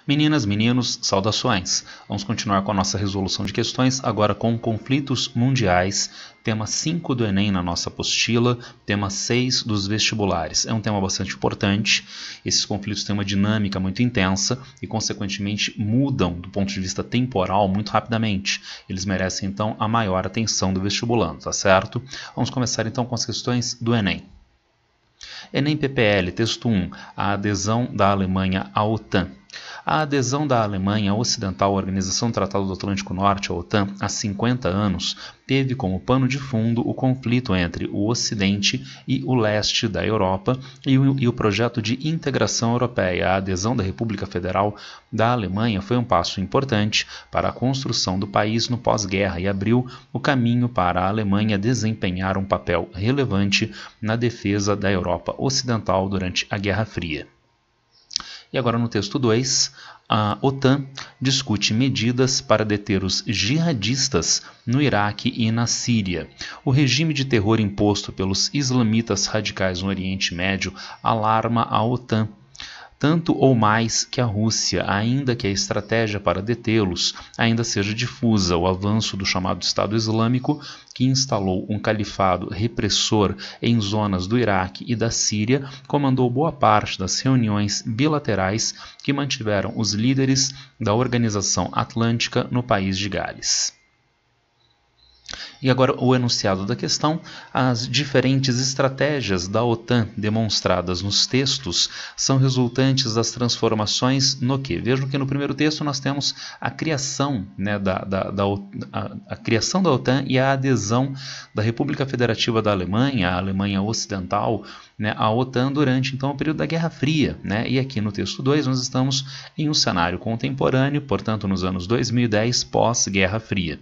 Meninas, meninos, saudações! Vamos continuar com a nossa resolução de questões, agora com conflitos mundiais, tema 5 do Enem na nossa apostila, tema 6 dos vestibulares. É um tema bastante importante, esses conflitos têm uma dinâmica muito intensa e, consequentemente, mudam do ponto de vista temporal muito rapidamente. Eles merecem, então, a maior atenção do vestibulando, tá certo? Vamos começar, então, com as questões do Enem. Enem PPL, texto 1, a adesão da Alemanha à OTAN. A adesão da Alemanha Ocidental à Organização do Tratado do Atlântico Norte, a OTAN, há 50 anos, teve como pano de fundo o conflito entre o Ocidente e o Leste da Europa e o projeto de integração europeia. A adesão da República Federal da Alemanha foi um passo importante para a construção do país no pós-guerra e abriu o caminho para a Alemanha desempenhar um papel relevante na defesa da Europa Ocidental durante a Guerra Fria. E agora no texto 2, a OTAN discute medidas para deter os jihadistas no Iraque e na Síria. O regime de terror imposto pelos islamitas radicais no Oriente Médio alarma a OTAN, tanto ou mais que a Rússia, ainda que a estratégia para detê-los ainda seja difusa. O avanço do chamado Estado Islâmico, que instalou um califado repressor em zonas do Iraque e da Síria, comandou boa parte das reuniões bilaterais que mantiveram os líderes da Organização Atlântica no país de Gales. E agora o enunciado da questão: as diferentes estratégias da OTAN demonstradas nos textos são resultantes das transformações no quê? Vejam que no primeiro texto nós temos a criação, a criação da OTAN e a adesão da República Federativa da Alemanha, a Alemanha Ocidental, à OTAN durante então o período da Guerra Fria. E aqui no texto 2 nós estamos em um cenário contemporâneo, portanto nos anos 2010, pós-Guerra Fria.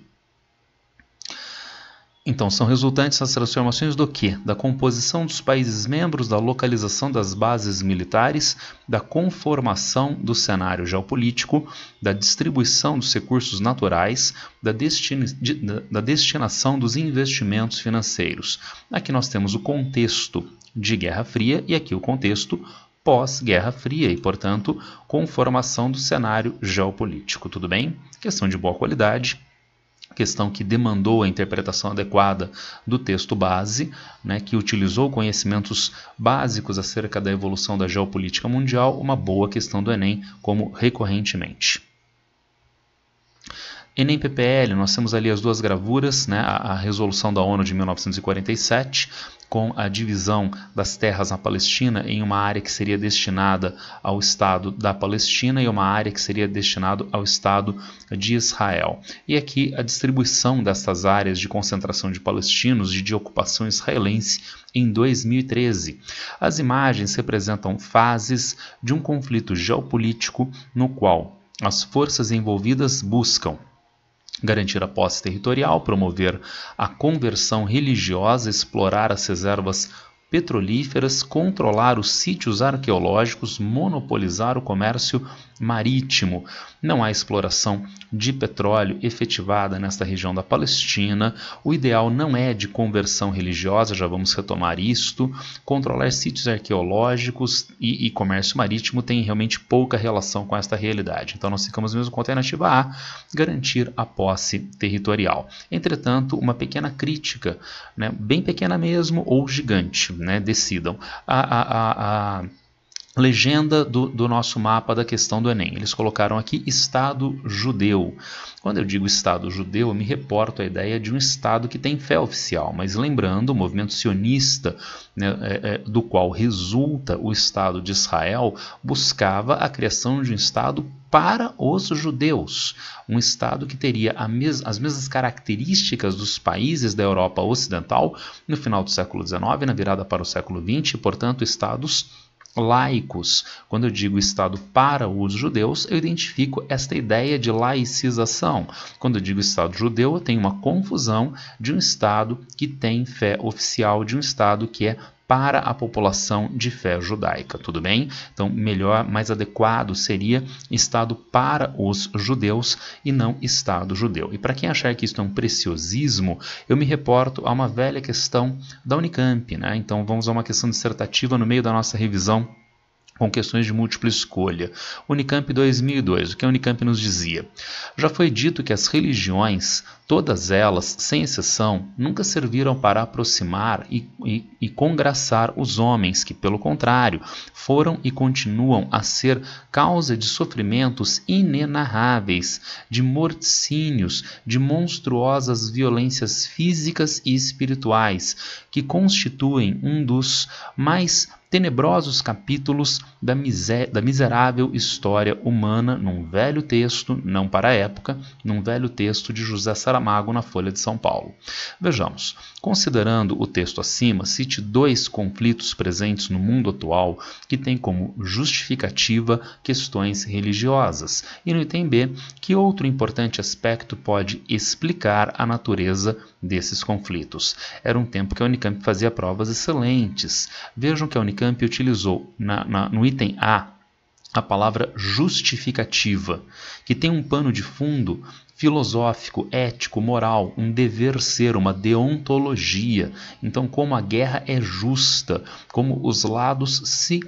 Então, são resultantes das transformações do quê? Da composição dos países membros, da localização das bases militares, da conformação do cenário geopolítico, da distribuição dos recursos naturais, da destinação dos investimentos financeiros. Aqui nós temos o contexto de Guerra Fria e aqui o contexto pós-Guerra Fria e, portanto, conformação do cenário geopolítico. Tudo bem? Questão de boa qualidade. Questão que demandou a interpretação adequada do texto base, que utilizou conhecimentos básicos acerca da evolução da geopolítica mundial, uma boa questão do Enem, como recorrentemente. Enem PPL, nós temos ali as duas gravuras, a resolução da ONU de 1947, com a divisão das terras na Palestina em uma área que seria destinada ao Estado da Palestina e uma área que seria destinada ao Estado de Israel. E aqui a distribuição dessas áreas de concentração de palestinos e de ocupação israelense em 2013. As imagens representam fases de um conflito geopolítico no qual as forças envolvidas buscam garantir a posse territorial, promover a conversão religiosa, explorar as reservas petrolíferas, controlar os sítios arqueológicos, monopolizar o comércio marítimo. Não há exploração de petróleo efetivada nesta região da Palestina. O ideal não é de conversão religiosa, já vamos retomar isto. Controlar sítios arqueológicos e comércio marítimo tem realmente pouca relação com esta realidade. Então nós ficamos mesmo com a alternativa A, garantir a posse territorial. Entretanto, uma pequena crítica, bem pequena mesmo ou gigante, decidam. A legenda do nosso mapa da questão do Enem. Eles colocaram aqui Estado judeu. Quando eu digo Estado judeu, eu me reporto à ideia de um Estado que tem fé oficial. Mas lembrando, o movimento sionista, do qual resulta o Estado de Israel, buscava a criação de um Estado para os judeus. Um Estado que teria as mesmas características dos países da Europa Ocidental no final do século XIX, na virada para o século XX, e, portanto, Estados laicos. Quando eu digo Estado para os judeus, eu identifico esta ideia de laicização. Quando eu digo Estado judeu, eu tenho uma confusão de um Estado que tem fé oficial, de um Estado que é para a população de fé judaica, tudo bem? Então, melhor, mais adequado seria Estado para os judeus e não Estado judeu. E para quem achar que isso é um preciosismo, eu me reporto a uma velha questão da Unicamp, Então, vamos a uma questão dissertativa no meio da nossa revisão com questões de múltipla escolha. Unicamp 2002, o que a Unicamp nos dizia? Já foi dito que as religiões, todas elas, sem exceção, nunca serviram para aproximar e congraçar os homens, que, pelo contrário, foram e continuam a ser causa de sofrimentos inenarráveis, de morticínios, de monstruosas violências físicas e espirituais, que constituem um dos mais tenebrosos capítulos da miserável história humana num velho texto, não para a época, num velho texto de José Saramago na Folha de São Paulo. Vejamos, considerando o texto acima, cite 2 conflitos presentes no mundo atual que têm como justificativa questões religiosas. E no item B, que outro importante aspecto pode explicar a natureza desses conflitos? Era um tempo que a Unicamp fazia provas excelentes. Vejam que a Unicamp utilizou no item A palavra justificativa, que tem um pano de fundo filosófico, ético, moral, um dever ser, uma deontologia. Então, como a guerra é justa, como os lados se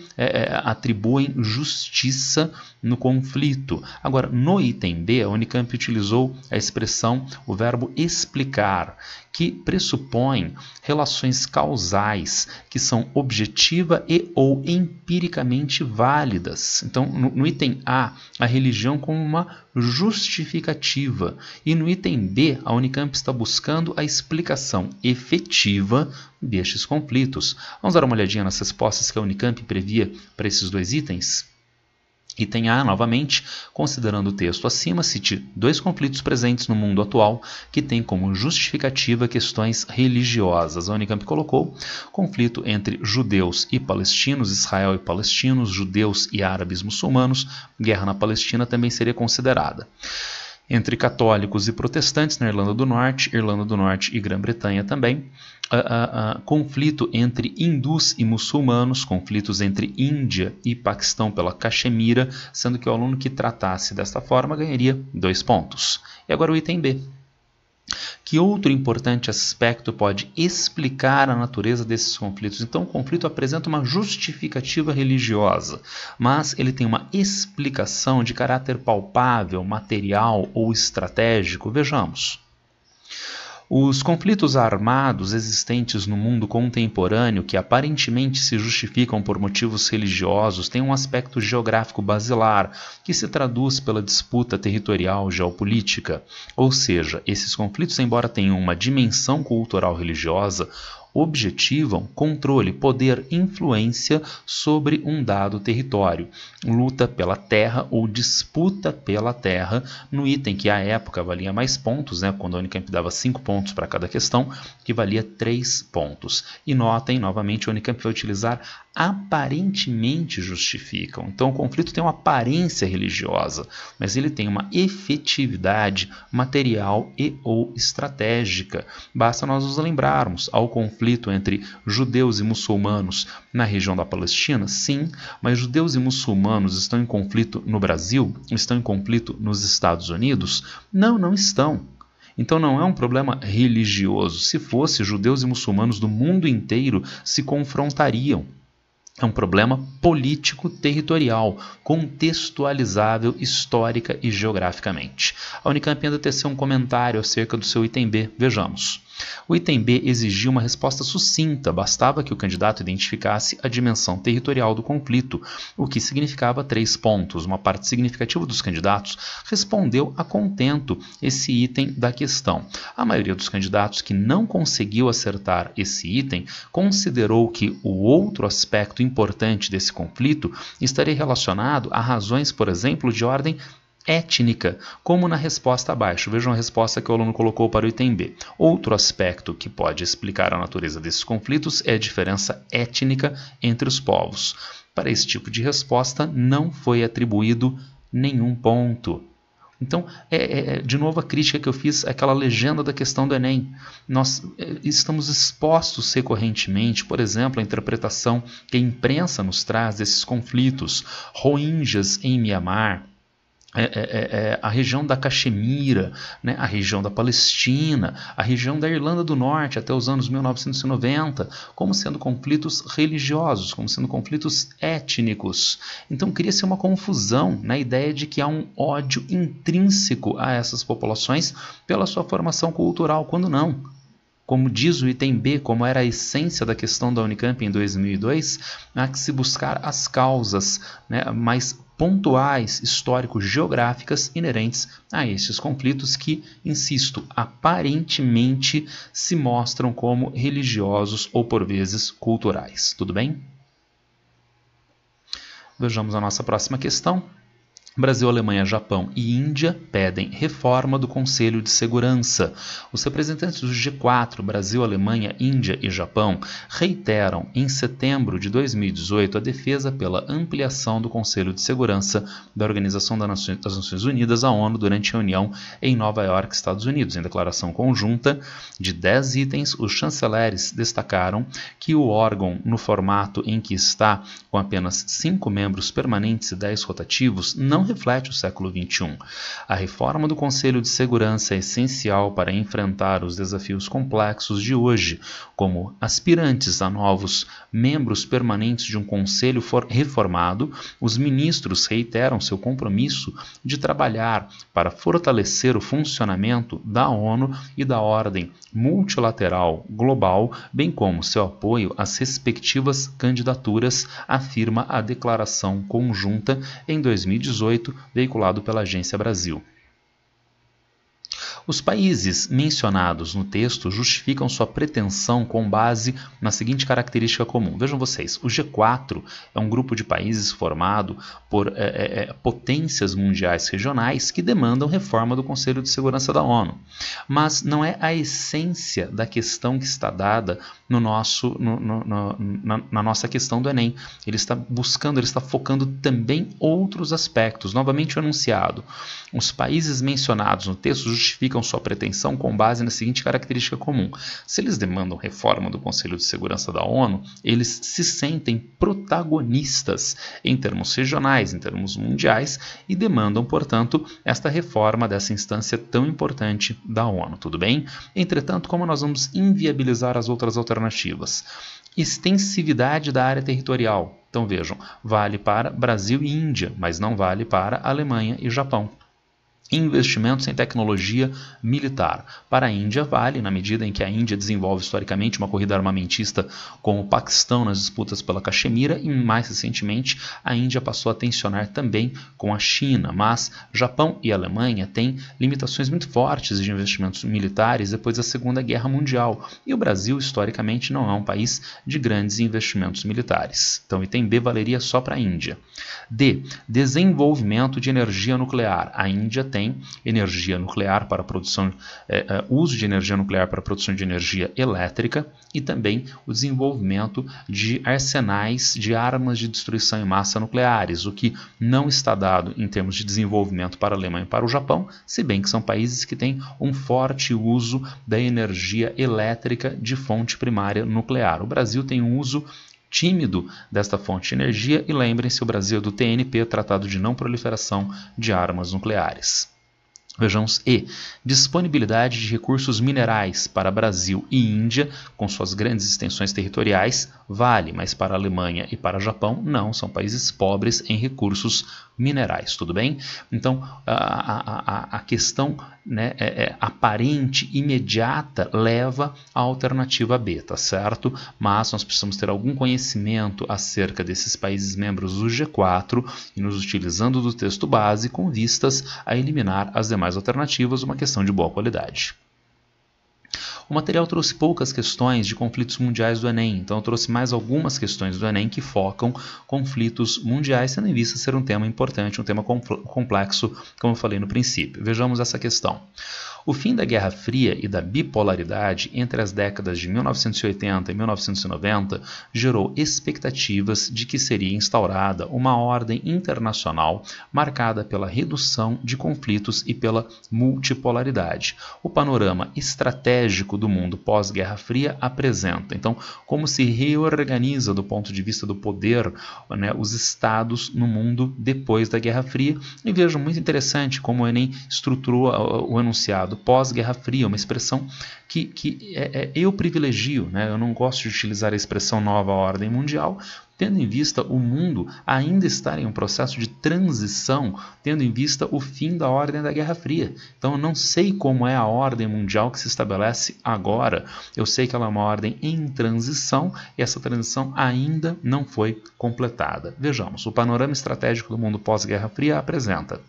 atribuem justiça no conflito. Agora, no item B, a Unicamp utilizou a expressão, o verbo explicar, que pressupõe relações causais que são objetiva e ou empiricamente válidas. Então, no item A, a religião como uma justificativa. E no item B, a Unicamp está buscando a explicação efetiva destes conflitos. Vamos dar uma olhadinha nas respostas que a Unicamp previa para esses 2 itens? Item A, novamente, considerando o texto acima, cite 2 conflitos presentes no mundo atual que têm como justificativa questões religiosas. A Unicamp colocou conflito entre judeus e palestinos, Israel e palestinos, judeus e árabes muçulmanos, guerra na Palestina também seria considerada. Entre católicos e protestantes na Irlanda do Norte e Grã-Bretanha também, conflito entre hindus e muçulmanos, conflitos entre Índia e Paquistão pela Caxemira, sendo que o aluno que tratasse desta forma ganharia 2 pontos. E agora o item B. Que outro importante aspecto pode explicar a natureza desses conflitos? Então, o conflito apresenta uma justificativa religiosa, mas ele tem uma explicação de caráter palpável, material ou estratégico. Vejamos. Os conflitos armados existentes no mundo contemporâneo, que aparentemente se justificam por motivos religiosos, têm um aspecto geográfico basilar, que se traduz pela disputa territorial geopolítica. Ou seja, esses conflitos, embora tenham uma dimensão cultural religiosa, objetivam controle, poder, influência sobre um dado território, luta pela terra ou disputa pela terra, no item que à época valia mais pontos, quando a Unicamp dava 5 pontos para cada questão, que valia 3 pontos. E notem, novamente, a Unicamp vai utilizar aparentemente justificam. Então o conflito tem uma aparência religiosa, mas ele tem uma efetividade material e ou estratégica. Basta nós nos lembrarmos ao conflito entre judeus e muçulmanos na região da Palestina? Sim, mas judeus e muçulmanos estão em conflito no Brasil? Estão em conflito nos Estados Unidos? Não, não estão. Então não é um problema religioso. Se fosse, judeus e muçulmanos do mundo inteiro se confrontariam. É um problema político-territorial, contextualizável histórica e geograficamente. A Unicamp ainda teceu um comentário acerca do seu item B. Vejamos. O item B exigia uma resposta sucinta, bastava que o candidato identificasse a dimensão territorial do conflito, o que significava 3 pontos. Uma parte significativa dos candidatos respondeu a contento esse item da questão. A maioria dos candidatos que não conseguiu acertar esse item considerou que o outro aspecto importante desse conflito estaria relacionado a razões, por exemplo, de ordem étnica, como na resposta abaixo. Vejam a resposta que o aluno colocou para o item B. Outro aspecto que pode explicar a natureza desses conflitos é a diferença étnica entre os povos. Para esse tipo de resposta não foi atribuído nenhum ponto. Então, de novo a crítica que eu fiz àquela legenda da questão do Enem. Nós estamos expostos recorrentemente, por exemplo, à interpretação que a imprensa nos traz desses conflitos. Rohingyas em Mianmar, a região da Caxemira, né, a região da Palestina, a região da Irlanda do Norte até os anos 1990, como sendo conflitos religiosos, como sendo conflitos étnicos. Então cria-se uma confusão na ideia de que há um ódio intrínseco a essas populações pela sua formação cultural, quando não. Como diz o item B, como era a essência da questão da Unicamp em 2002, há que se buscar as causas, né, mais pontuais, histórico-geográficas inerentes a estes conflitos que, insisto, aparentemente se mostram como religiosos ou por vezes culturais. Tudo bem? Vejamos a nossa próxima questão. Brasil, Alemanha, Japão e Índia pedem reforma do Conselho de Segurança. Os representantes do G4, Brasil, Alemanha, Índia e Japão, reiteram em setembro de 2018 a defesa pela ampliação do Conselho de Segurança da Organização das Nações Unidas, a ONU, durante a reunião em Nova York, Estados Unidos. Em declaração conjunta de 10 itens, os chanceleres destacaram que o órgão, no formato em que está, com apenas 5 membros permanentes e 10 rotativos, não reflete o século XXI. A reforma do Conselho de Segurança é essencial para enfrentar os desafios complexos de hoje, como aspirantes a novos membros permanentes de um conselho reformado. Os ministros reiteram seu compromisso de trabalhar para fortalecer o funcionamento da ONU e da ordem multilateral global, bem como seu apoio às respectivas candidaturas, afirma a declaração conjunta em 2018, veiculado pela Agência Brasil. Os países mencionados no texto justificam sua pretensão com base na seguinte característica comum. Vejam vocês, o G4 é um grupo de países formado por potências mundiais regionais que demandam reforma do Conselho de Segurança da ONU. Mas não é a essência da questão que está dada na nossa questão do Enem. Ele está focando também outros aspectos. Novamente o enunciado. Os países mencionados no texto justificam sua pretensão com base na seguinte característica comum. Se eles demandam reforma do Conselho de Segurança da ONU, eles se sentem protagonistas em termos regionais, em termos mundiais, e demandam, portanto, esta reforma dessa instância tão importante da ONU. Tudo bem? Entretanto, como nós vamos inviabilizar as outras alternativas? Extensividade da área territorial. Então vejam, vale para Brasil e Índia, mas não vale para Alemanha e Japão. Investimentos em tecnologia militar. Para a Índia vale, na medida em que a Índia desenvolve historicamente uma corrida armamentista com o Paquistão nas disputas pela Caxemira, e mais recentemente a Índia passou a tensionar também com a China, mas Japão e Alemanha têm limitações muito fortes de investimentos militares depois da Segunda Guerra Mundial, e o Brasil historicamente não é um país de grandes investimentos militares. Então o item B valeria só para a Índia. D. Desenvolvimento de energia nuclear. A Índia tem energia nuclear para produção, uso de energia nuclear para a produção de energia elétrica e também o desenvolvimento de arsenais de armas de destruição em massa nucleares, o que não está dado em termos de desenvolvimento para a Alemanha e para o Japão, se bem que são países que têm um forte uso da energia elétrica de fonte primária nuclear. O Brasil tem um uso tímido desta fonte de energia e lembrem-se, o Brasil é do TNP, Tratado de Não Proliferação de Armas Nucleares. Vejamos E. Disponibilidade de recursos minerais para Brasil e Índia, com suas grandes extensões territoriais, vale, mas para a Alemanha e para o Japão, não, são países pobres em recursos minerais, tudo bem? Então, a questão, né, aparente, imediata, leva à alternativa B, tá certo? Mas nós precisamos ter algum conhecimento acerca desses países membros do G4 e nos utilizando do texto base com vistas a eliminar as demais alternativas, uma questão de boa qualidade. O material trouxe poucas questões de conflitos mundiais do Enem, então eu trouxe mais algumas questões do Enem que focam conflitos mundiais, tendo em vista ser um tema importante, um tema complexo, como eu falei no princípio. Vejamos essa questão. O fim da Guerra Fria e da bipolaridade entre as décadas de 1980 e 1990 gerou expectativas de que seria instaurada uma ordem internacional marcada pela redução de conflitos e pela multipolaridade. O panorama estratégico do mundo pós-Guerra Fria apresenta, então, como se reorganiza do ponto de vista do poder, né, os estados no mundo depois da Guerra Fria. E vejo muito interessante como o Enem estruturou o enunciado pós-Guerra Fria, uma expressão que eu privilegio, né? Eu não gosto de utilizar a expressão nova ordem mundial, tendo em vista o mundo ainda estar em um processo de transição, tendo em vista o fim da ordem da Guerra Fria. Então eu não sei como é a ordem mundial que se estabelece agora. Eu sei que ela é uma ordem em transição e essa transição ainda não foi completada. Vejamos, o panorama estratégico do mundo pós-Guerra Fria apresenta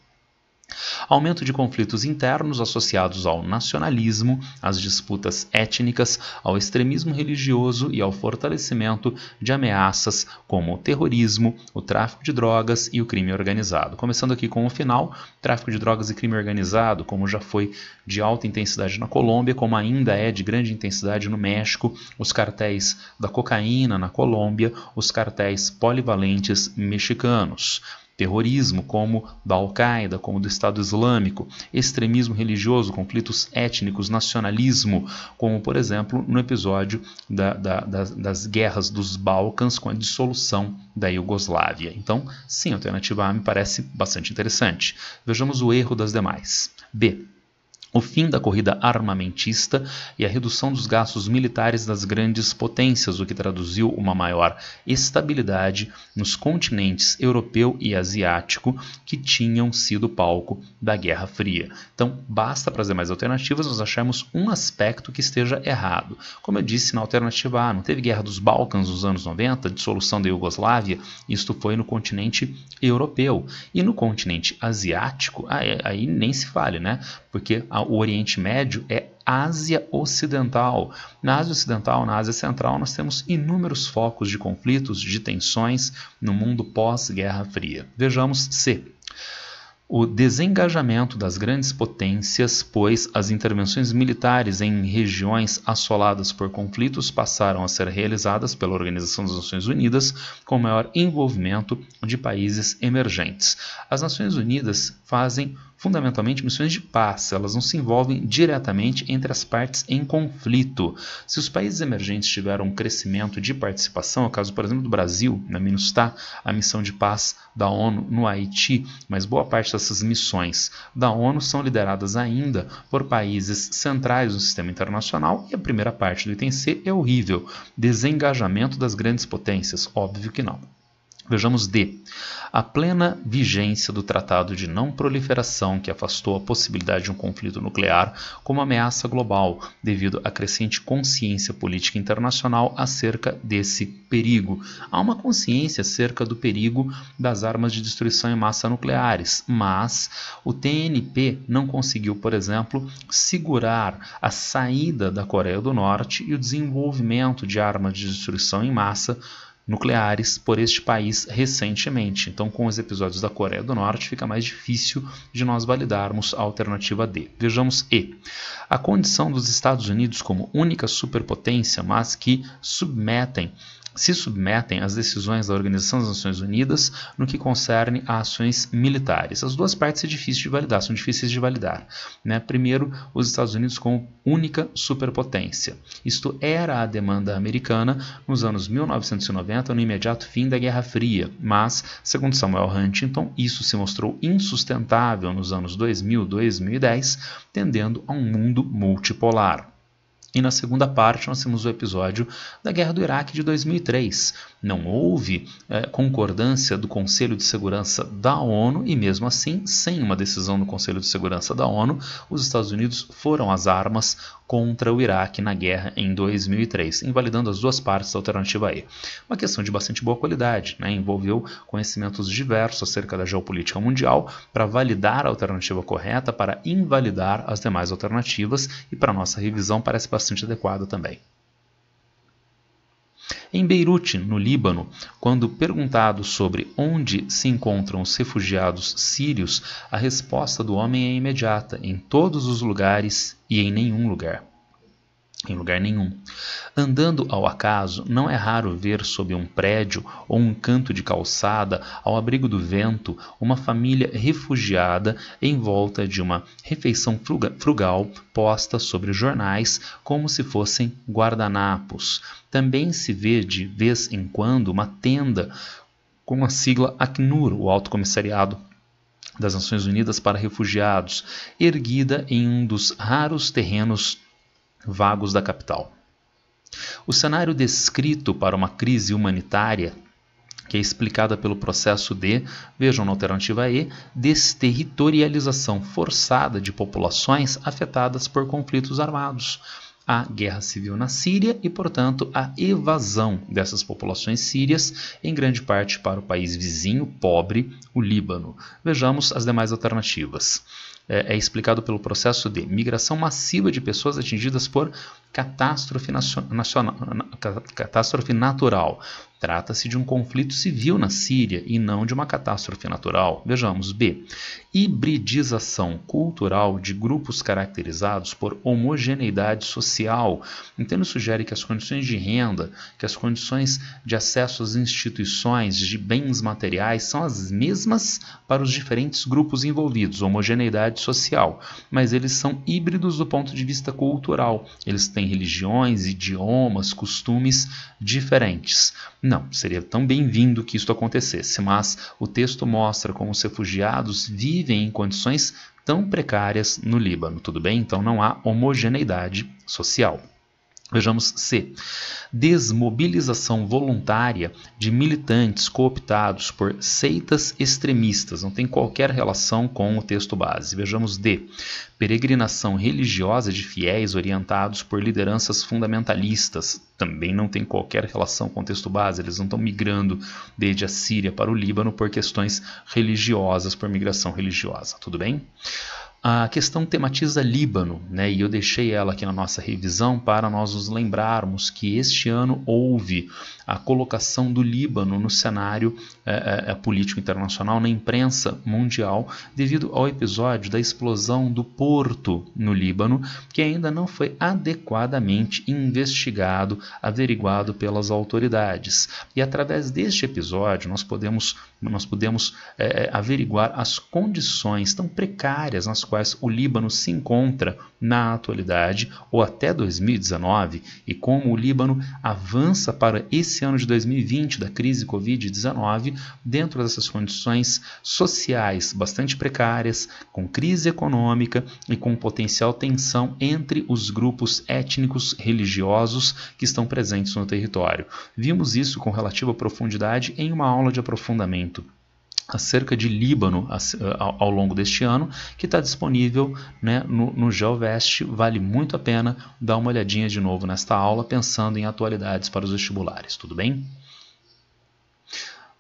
aumento de conflitos internos associados ao nacionalismo, às disputas étnicas, ao extremismo religioso e ao fortalecimento de ameaças como o terrorismo, o tráfico de drogas e o crime organizado. Começando aqui com o final, tráfico de drogas e crime organizado, como já foi de alta intensidade na Colômbia, como ainda é de grande intensidade no México, os cartéis da cocaína na Colômbia, os cartéis polivalentes mexicanos. Terrorismo, como da Al-Qaeda, como do Estado Islâmico, extremismo religioso, conflitos étnicos, nacionalismo, como, por exemplo, no episódio das guerras dos Balcãs com a dissolução da Iugoslávia. Então, sim, a alternativa A me parece bastante interessante. Vejamos o erro das demais. B. O fim da corrida armamentista e a redução dos gastos militares das grandes potências, o que traduziu uma maior estabilidade nos continentes europeu e asiático que tinham sido palco da Guerra Fria. Então, basta para as demais alternativas nós acharmos um aspecto que esteja errado. Como eu disse na alternativa A, não teve Guerra dos Balcãs nos anos 90, dissolução da Iugoslávia, isto foi no continente europeu. E no continente asiático, aí nem se fale, né? Porque o Oriente Médio é Ásia Ocidental. Na Ásia Ocidental, na Ásia Central, nós temos inúmeros focos de conflitos, de tensões no mundo pós-Guerra Fria. Vejamos C. O desengajamento das grandes potências, pois as intervenções militares em regiões assoladas por conflitos passaram a ser realizadas pela Organização das Nações Unidas com maior envolvimento de países emergentes. As Nações Unidas fazem fundamentalmente missões de paz, elas não se envolvem diretamente entre as partes em conflito. Se os países emergentes tiveram um crescimento de participação, é o caso, por exemplo, do Brasil, na MINUSTAH, a missão de paz da ONU no Haiti, mas boa parte dessas missões da ONU são lideradas ainda por países centrais do sistema internacional e a primeira parte do item C é horrível, desengajamento das grandes potências, óbvio que não. Vejamos D. A plena vigência do Tratado de Não Proliferação, que afastou a possibilidade de um conflito nuclear como ameaça global, devido à crescente consciência política internacional acerca desse perigo. Há uma consciência acerca do perigo das armas de destruição em massa nucleares, mas o TNP não conseguiu, por exemplo, segurar a saída da Coreia do Norte e o desenvolvimento de armas de destruição em massa nucleares por este país recentemente. Então, com os episódios da Coreia do Norte, fica mais difícil de nós validarmos a alternativa D. Vejamos E. A condição dos Estados Unidos como única superpotência, mas que se submetem às decisões da Organização das Nações Unidas no que concerne a ações militares. As duas partes são difíceis de validar. Né? Primeiro, os Estados Unidos como única superpotência. Isto era a demanda americana nos anos 1990, no imediato fim da Guerra Fria, mas, segundo Samuel Huntington, isso se mostrou insustentável nos anos 2000, 2010, tendendo a um mundo multipolar. E na segunda parte nós temos o episódio da Guerra do Iraque de 2003. Não houve concordância do Conselho de Segurança da ONU e mesmo assim, sem uma decisão do Conselho de Segurança da ONU, os Estados Unidos foram às armas contra o Iraque na guerra em 2003, invalidando as duas partes da alternativa E. Uma questão de bastante boa qualidade, né? Envolveu conhecimentos diversos acerca da geopolítica mundial para validar a alternativa correta, para invalidar as demais alternativas e para nossa revisão parece bastante adequado também. Em Beirute, no Líbano, quando perguntado sobre onde se encontram os refugiados sírios, a resposta do homem é imediata: em todos os lugares e em nenhum lugar. Em lugar nenhum. Andando ao acaso, não é raro ver sob um prédio ou um canto de calçada, ao abrigo do vento, uma família refugiada em volta de uma refeição frugal posta sobre jornais como se fossem guardanapos. Também se vê de vez em quando uma tenda com a sigla Acnur, o Alto Comissariado das Nações Unidas para Refugiados, erguida em um dos raros terrenos vagos da capital. O cenário descrito para uma crise humanitária, que é explicada pelo processo de, vejam na alternativa E, desterritorialização forçada de populações afetadas por conflitos armados, a guerra civil na Síria e, portanto, a evasão dessas populações sírias, em grande parte para o país vizinho, pobre, o Líbano. Vejamos as demais alternativas. É explicado pelo processo de migração massiva de pessoas atingidas por catástrofe natural. Trata-se de um conflito civil na Síria e não de uma catástrofe natural. Vejamos. B. Hibridização cultural de grupos caracterizados por homogeneidade social. Então, sugere que as condições de renda, que as condições de acesso às instituições, de bens materiais, são as mesmas para os diferentes grupos envolvidos, homogeneidade social, mas eles são híbridos do ponto de vista cultural. Eles têm religiões, idiomas, costumes diferentes. Não, seria tão bem-vindo que isso acontecesse, mas o texto mostra como os refugiados vivem em condições tão precárias no Líbano, tudo bem? Então não há homogeneidade social. Vejamos C. Desmobilização voluntária de militantes cooptados por seitas extremistas. Não tem qualquer relação com o texto base. Vejamos D. Peregrinação religiosa de fiéis orientados por lideranças fundamentalistas. Também não tem qualquer relação com o texto base. Eles não estão migrando desde a Síria para o Líbano por questões religiosas, por migração religiosa. Tudo bem? A questão tematiza Líbano, né? E eu deixei ela aqui na nossa revisão para nós nos lembrarmos que este ano houve a colocação do Líbano no cenário político internacional, na imprensa mundial, devido ao episódio da explosão do porto no Líbano, que ainda não foi adequadamente investigado, averiguado pelas autoridades. E através deste episódio nós podemos averiguar as condições tão precárias nas quais o Líbano se encontra na atualidade ou até 2019 e como o Líbano avança para esse ano de 2020 da crise Covid-19 dentro dessas condições sociais bastante precárias, com crise econômica e com potencial tensão entre os grupos étnicos religiosos que estão presentes no território. Vimos isso com relativa profundidade em uma aula de aprofundamento acerca de Líbano ao longo deste ano, que está disponível, né, no GeoVest. Vale muito a pena dar uma olhadinha de novo nesta aula, pensando em atualidades para os vestibulares, tudo bem?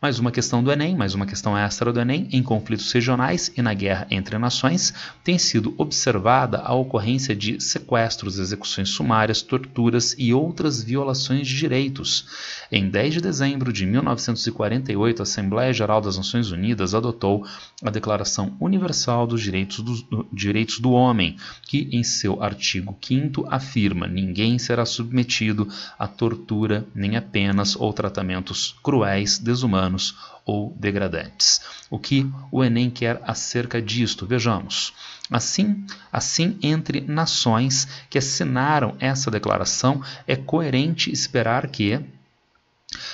Mais uma questão do Enem, mais uma questão extra do Enem. Em conflitos regionais e na guerra entre nações, tem sido observada a ocorrência de sequestros, execuções sumárias, torturas e outras violações de direitos. Em 10 de dezembro de 1948, a Assembleia Geral das Nações Unidas adotou a Declaração Universal dos Direitos do Homem, que em seu artigo 5º afirma: ninguém será submetido a tortura, nem a penas ou tratamentos cruéis, desumanos ou degradantes. O que o Enem quer acerca disto? Vejamos. Assim, entre nações que assinaram essa declaração, é coerente esperar que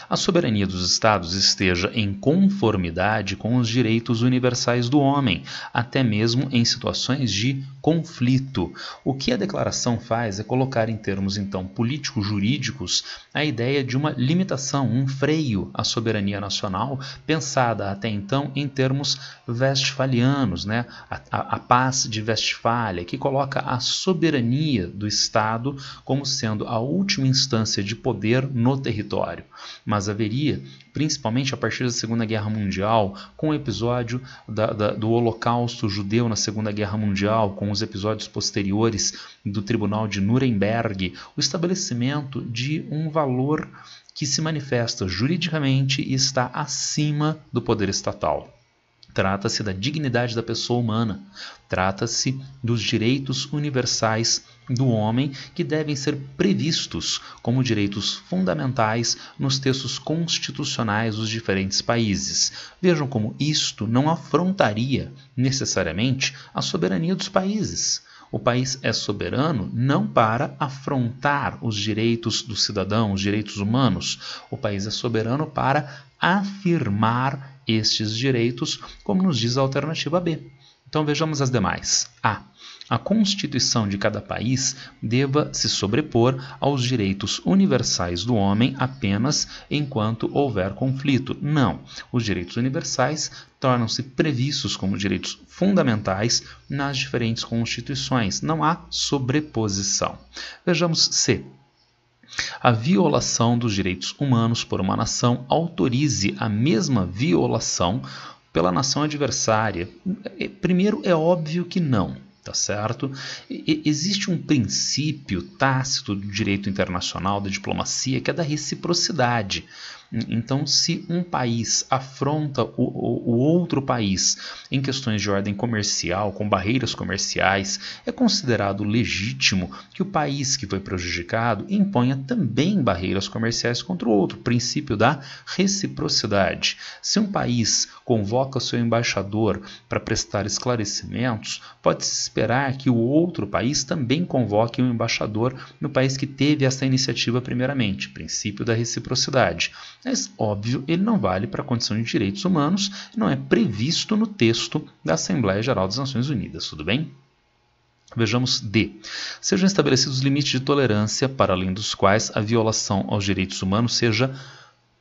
a soberania dos Estados esteja em conformidade com os direitos universais do homem, até mesmo em situações de conflito. O que a declaração faz é colocar em termos, então, político-jurídicos a ideia de uma limitação, um freio à soberania nacional, pensada até então em termos westfalianos, né? A paz de Westfália, que coloca a soberania do Estado como sendo a última instância de poder no território. mas haveria, principalmente a partir da Segunda Guerra Mundial, com o episódio do Holocausto judeu na Segunda Guerra Mundial, com os episódios posteriores do Tribunal de Nuremberg, o estabelecimento de um valor que se manifesta juridicamente e está acima do poder estatal. Trata-se da dignidade da pessoa humana, trata-se dos direitos universais do homem que devem ser previstos como direitos fundamentais nos textos constitucionais dos diferentes países. Vejam como isto não afrontaria necessariamente a soberania dos países. O país é soberano não para afrontar os direitos do cidadão, os direitos humanos. O país é soberano para afirmar estes direitos, como nos diz a alternativa B. Então vejamos as demais. A. A Constituição de cada país deva se sobrepor aos direitos universais do homem apenas enquanto houver conflito. Não. Os direitos universais tornam-se previstos como direitos fundamentais nas diferentes constituições. Não há sobreposição. Vejamos C. A violação dos direitos humanos por uma nação autorize a mesma violação pela nação adversária. Primeiro, é óbvio que não, tá certo? Existe um princípio tácito do direito internacional, da diplomacia, que é da reciprocidade. Então, se um país afronta o outro país em questões de ordem comercial, com barreiras comerciais, é considerado legítimo que o país que foi prejudicado imponha também barreiras comerciais contra o outro, princípio da reciprocidade. Se um país convoca seu embaixador para prestar esclarecimentos, pode-se esperar que o outro país também convoque um embaixador no país que teve essa iniciativa primeiramente, princípio da reciprocidade. Mas, óbvio, ele não vale para a condição de direitos humanos, não é previsto no texto da Assembleia Geral das Nações Unidas, tudo bem? Vejamos D. Sejam estabelecidos limites de tolerância para além dos quais a violação aos direitos humanos seja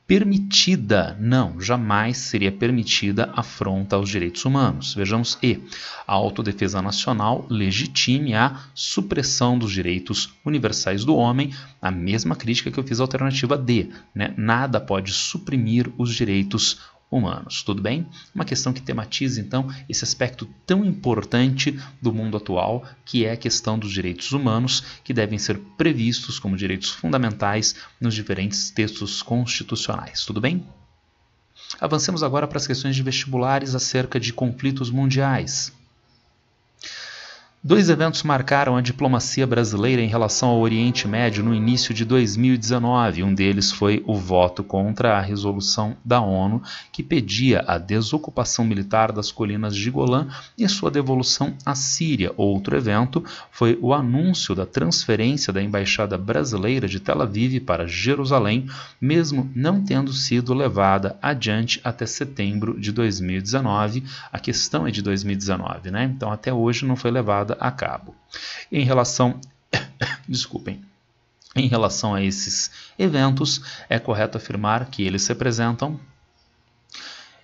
permitida. Não, jamais seria permitida afronta aos direitos humanos. Vejamos E. A autodefesa nacional legitime a supressão dos direitos universais do homem, a mesma crítica que eu fiz à alternativa D, né? Nada pode suprimir os direitos humanos, tudo bem? Uma questão que tematiza, então, esse aspecto tão importante do mundo atual, que é a questão dos direitos humanos, que devem ser previstos como direitos fundamentais nos diferentes textos constitucionais, tudo bem? Avancemos agora para as questões de vestibulares acerca de conflitos mundiais. Dois eventos marcaram a diplomacia brasileira em relação ao Oriente Médio no início de 2019. Um deles foi o voto contra a resolução da ONU que pedia a desocupação militar das colinas de Golã e sua devolução à Síria. Outro evento foi o anúncio da transferência da embaixada brasileira de Tel Aviv para Jerusalém, mesmo não tendo sido levada adiante até setembro de 2019. A questão é de 2019, né? Então até hoje não foi levada a cabo. Em relação a esses eventos, é correto afirmar que eles representam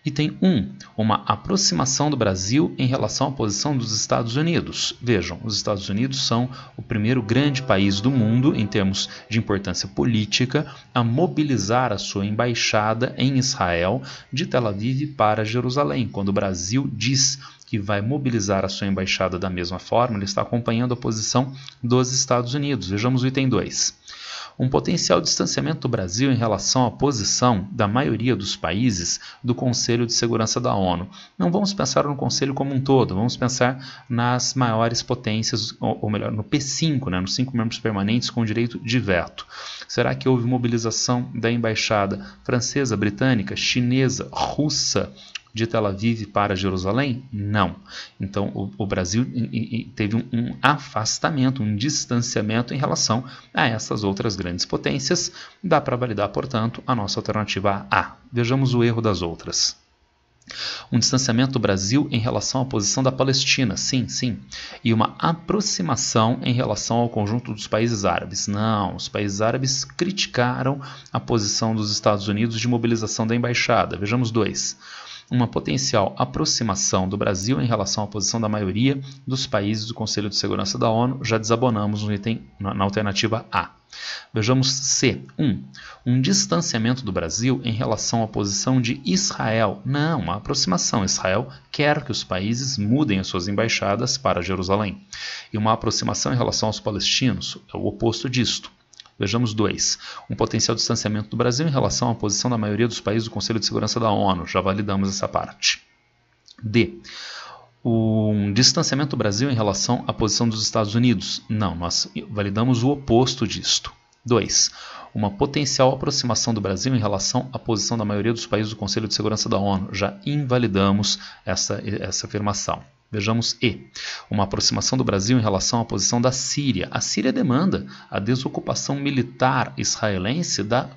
Item 1. Uma aproximação do Brasil em relação à posição dos Estados Unidos. Vejam, os Estados Unidos são o primeiro grande país do mundo, em termos de importância política, a mobilizar a sua embaixada em Israel de Tel Aviv para Jerusalém. Quando o Brasil diz que vai mobilizar a sua embaixada da mesma forma, ele está acompanhando a posição dos Estados Unidos. Vejamos o item 2. Um potencial distanciamento do Brasil em relação à posição da maioria dos países do Conselho de Segurança da ONU. Não vamos pensar no Conselho como um todo, vamos pensar nas maiores potências, ou melhor, no P5, né, nos 5 membros permanentes com direito de veto. Será que houve mobilização da embaixada francesa, britânica, chinesa, russa de Tel Aviv para Jerusalém? Não. Então, o Brasil teve um afastamento, um distanciamento em relação a essas outras grandes potências. Dá para validar, portanto, a nossa alternativa A. Vejamos o erro das outras. Um distanciamento do Brasil em relação à posição da Palestina, sim, sim. E uma aproximação em relação ao conjunto dos países árabes. Não, os países árabes criticaram a posição dos Estados Unidos de mobilização da embaixada. Vejamos 2. Uma potencial aproximação do Brasil em relação à posição da maioria dos países do Conselho de Segurança da ONU. Já desabonamos no item, na alternativa A. Vejamos C. 1. Um distanciamento do Brasil em relação à posição de Israel. Não, uma aproximação. Israel quer que os países mudem as suas embaixadas para Jerusalém. E uma aproximação em relação aos palestinos é o oposto disto. Vejamos 2. Um potencial distanciamento do Brasil em relação à posição da maioria dos países do Conselho de Segurança da ONU. Já validamos essa parte. D. Um distanciamento do Brasil em relação à posição dos Estados Unidos. Não, nós validamos o oposto disto. 2. Uma potencial aproximação do Brasil em relação à posição da maioria dos países do Conselho de Segurança da ONU. Já invalidamos essa afirmação. Vejamos E. Uma aproximação do Brasil em relação à posição da Síria. A Síria demanda a desocupação militar israelense da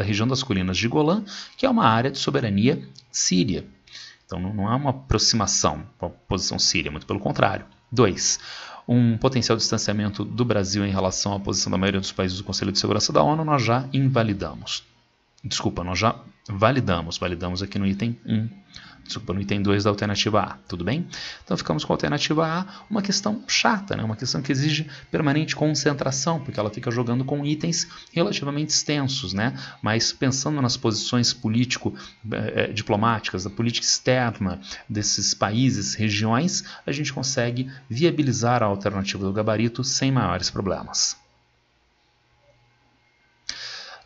região das colinas de Golã, que é uma área de soberania síria. Então não é uma aproximação com a posição síria, muito pelo contrário. 2. Um potencial distanciamento do Brasil em relação à posição da maioria dos países do Conselho de Segurança da ONU, nós já invalidamos. Desculpa, nós já validamos. Validamos aqui no item 1. Desculpa, no item 2 da alternativa A, tudo bem? Então ficamos com a alternativa A, uma questão chata, né? Uma questão que exige permanente concentração, porque ela fica jogando com itens relativamente extensos, né? Mas pensando nas posições político-diplomáticas, da política externa desses países, regiões, a gente consegue viabilizar a alternativa do gabarito sem maiores problemas.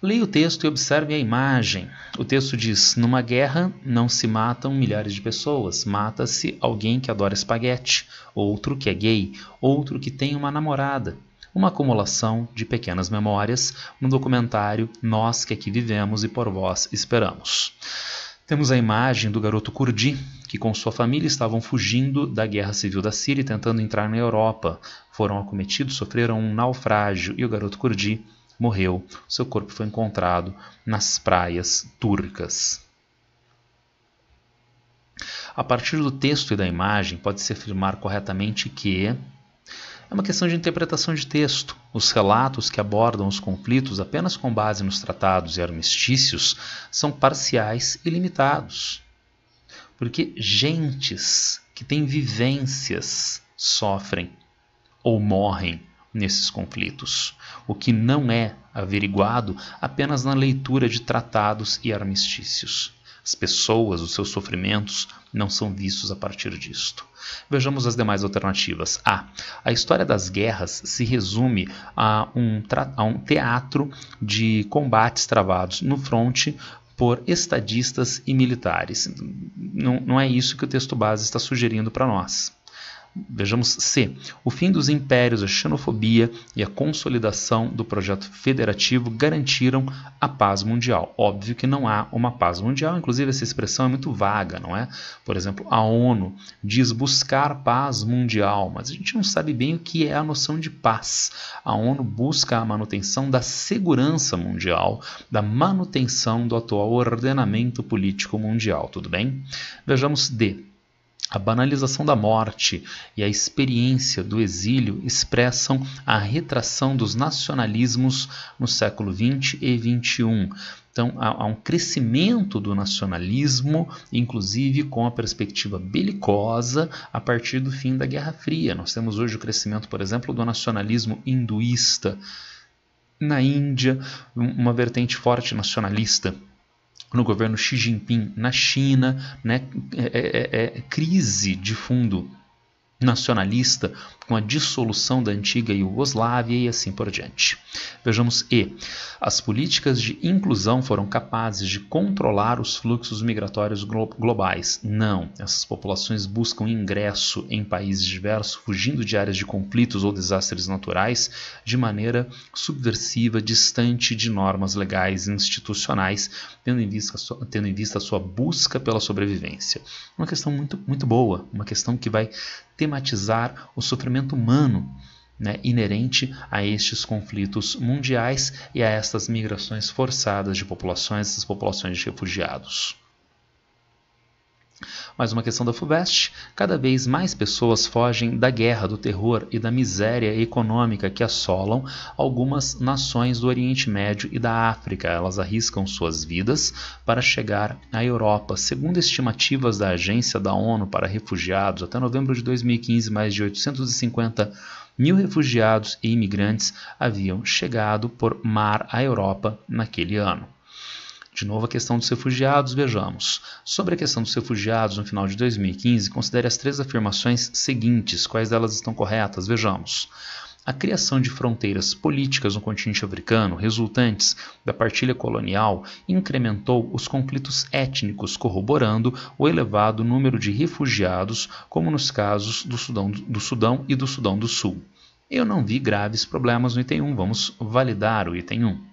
Leia o texto e observe a imagem. O texto diz: numa guerra não se matam milhares de pessoas, mata-se alguém que adora espaguete, outro que é gay, outro que tem uma namorada. Uma acumulação de pequenas memórias no documentário Nós que aqui vivemos e por vós esperamos. Temos a imagem do garoto Kurdi, que com sua família estavam fugindo da guerra civil da Síria e tentando entrar na Europa. Foram acometidos, sofreram um naufrágio e o garoto Kurdi morreu. Seu corpo foi encontrado nas praias turcas. A partir do texto e da imagem, pode-se afirmar corretamente que é uma questão de interpretação de texto. Os relatos que abordam os conflitos apenas com base nos tratados e armistícios são parciais e limitados. Porque gentes que têm vivências sofrem ou morrem nesses conflitos, o que não é averiguado apenas na leitura de tratados e armistícios. As pessoas, os seus sofrimentos, não são vistos a partir disto. Vejamos as demais alternativas. A. A história das guerras se resume a um teatro de combates travados no fronte por estadistas e militares. Não é isso que o texto base está sugerindo para nós. Vejamos C. O fim dos impérios, a xenofobia e a consolidação do projeto federativo garantiram a paz mundial. Óbvio que não há uma paz mundial, inclusive essa expressão é muito vaga, não é? Por exemplo, a ONU diz buscar paz mundial, mas a gente não sabe bem o que é a noção de paz. A ONU busca a manutenção da segurança mundial, da manutenção do atual ordenamento político mundial, tudo bem? Vejamos D. A banalização da morte e a experiência do exílio expressam a retração dos nacionalismos no século XX e XXI. Então, há um crescimento do nacionalismo, inclusive com a perspectiva belicosa a partir do fim da Guerra Fria. Nós temos hoje o crescimento, por exemplo, do nacionalismo hinduísta. Na Índia, uma vertente forte nacionalista. No governo Xi Jinping, na China, né, crise de fundo nacionalista com a dissolução da antiga Iugoslávia e assim por diante. Vejamos E. As políticas de inclusão foram capazes de controlar os fluxos migratórios globais. Não, essas populações buscam ingresso em países diversos, fugindo de áreas de conflitos ou desastres naturais de maneira subversiva, distante de normas legais e institucionais, tendo em vista a sua busca pela sobrevivência. Uma questão muito boa, uma questão que vai tematizar o sofrimento humano, né, inerente a estes conflitos mundiais e a estas migrações forçadas de populações, essas populações de refugiados. Mais uma questão da FUVEST: cada vez mais pessoas fogem da guerra, do terror e da miséria econômica que assolam algumas nações do Oriente Médio e da África. Elas arriscam suas vidas para chegar à Europa. Segundo estimativas da Agência da ONU para Refugiados, até novembro de 2015, mais de 850 mil refugiados e imigrantes haviam chegado por mar à Europa naquele ano. De novo, a questão dos refugiados, vejamos. Sobre a questão dos refugiados, no final de 2015, considere as 3 afirmações seguintes. Quais delas estão corretas? Vejamos. A criação de fronteiras políticas no continente africano, resultantes da partilha colonial, incrementou os conflitos étnicos, corroborando o elevado número de refugiados, como nos casos do Sudão e do Sudão do Sul. Eu não vi graves problemas no item 1. Vamos validar o item 1.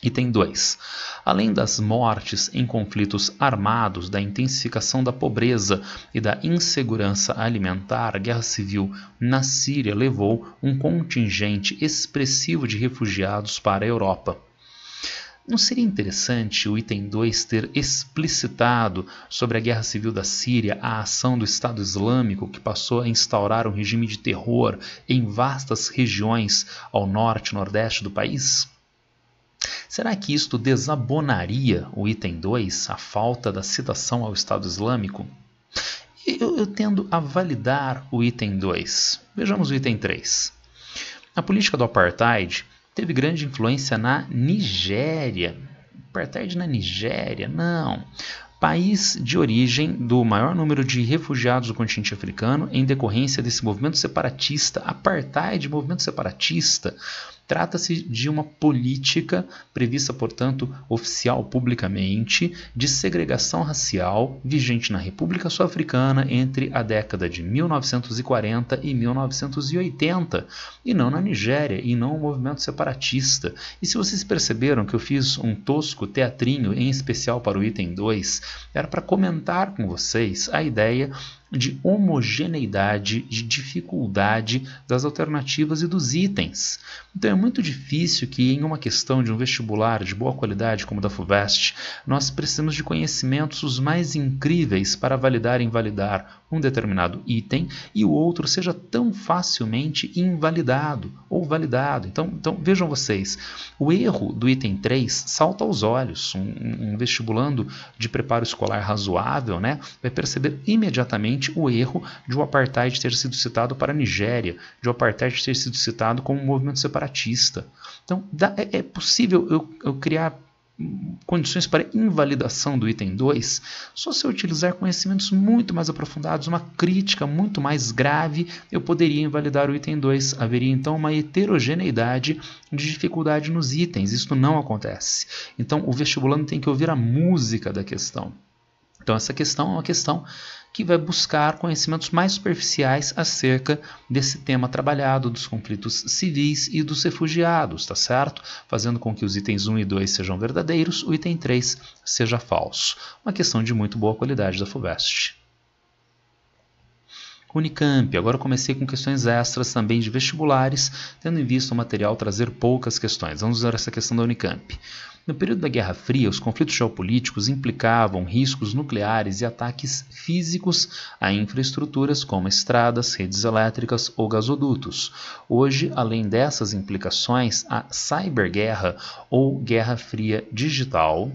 Item 2. Além das mortes em conflitos armados, da intensificação da pobreza e da insegurança alimentar, a guerra civil na Síria levou um contingente expressivo de refugiados para a Europa. Não seria interessante o item 2 ter explicitado sobre a guerra civil da Síria, a ação do Estado Islâmico que passou a instaurar um regime de terror em vastas regiões ao norte e nordeste do país? Será que isto desabonaria o item 2, a falta da citação ao Estado Islâmico? Eu tendo a validar o item 2. Vejamos o item 3. A política do apartheid teve grande influência na Nigéria. Apartheid na Nigéria? Não. País de origem do maior número de refugiados do continente africano em decorrência desse movimento separatista. Apartheid, movimento separatista. Trata-se de uma política prevista, portanto, oficial publicamente, de segregação racial vigente na República Sul-Africana entre a década de 1940 e 1980, e não na Nigéria, e não o movimento separatista. E se vocês perceberam que eu fiz um tosco teatrinho, em especial para o item 2, era para comentar com vocês a ideia de homogeneidade, de dificuldade das alternativas e dos itens. Então é muito difícil que em uma questão de um vestibular de boa qualidade como o da FUVEST, nós precisamos de conhecimentos os mais incríveis para validar e invalidar um determinado item e o outro seja tão facilmente invalidado ou validado. Então vejam vocês, o erro do item 3 salta aos olhos. Um vestibulando de preparo escolar razoável, né, vai perceber imediatamente o erro de o apartheid ter sido citado para a Nigéria, de o apartheid ter sido citado como um movimento separatista. Então é possível eu criar condições para invalidação do item 2 só se eu utilizar conhecimentos muito mais aprofundados, uma crítica muito mais grave, eu poderia invalidar o item 2. Haveria então uma heterogeneidade de dificuldade nos itens. Isso não acontece. Então o vestibulando tem que ouvir a música da questão. Então essa questão é uma questão que vai buscar conhecimentos mais superficiais acerca desse tema trabalhado, dos conflitos civis e dos refugiados, tá certo? Fazendo com que os itens 1 e 2 sejam verdadeiros, o item 3 seja falso. Uma questão de muito boa qualidade da FUVEST. Unicamp. Agora eu comecei com questões extras também de vestibulares, tendo em vista o material trazer poucas questões. Vamos ver essa questão da Unicamp. No período da Guerra Fria, os conflitos geopolíticos implicavam riscos nucleares e ataques físicos a infraestruturas como estradas, redes elétricas ou gasodutos. Hoje, além dessas implicações, a cyberguerra ou Guerra Fria digital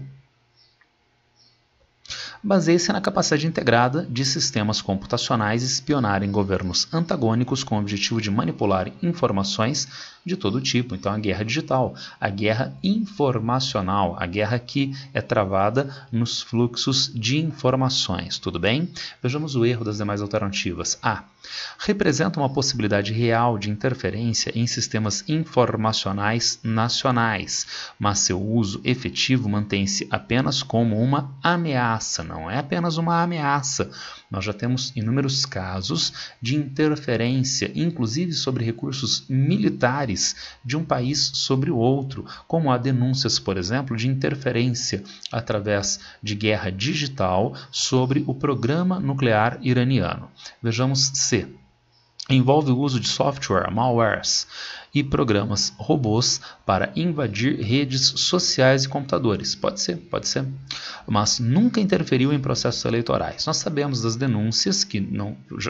baseia-se na capacidade integrada de sistemas computacionais espionarem governos antagônicos com o objetivo de manipular informações de todo tipo. Então, a guerra digital, a guerra informacional, a guerra que é travada nos fluxos de informações. Tudo bem? Vejamos o erro das demais alternativas. A. Representa uma possibilidade real de interferência em sistemas informacionais nacionais, mas seu uso efetivo mantém-se apenas como uma ameaça. Não é apenas uma ameaça. Nós já temos inúmeros casos de interferência, inclusive sobre recursos militares de um país sobre o outro, como há denúncias, por exemplo, de interferência através de guerra digital sobre o programa nuclear iraniano. Vejamos C. Envolve o uso de software, malwares. e programas robôs para invadir redes sociais e computadores. Pode ser, mas nunca interferiu em processos eleitorais. Nós sabemos das denúncias que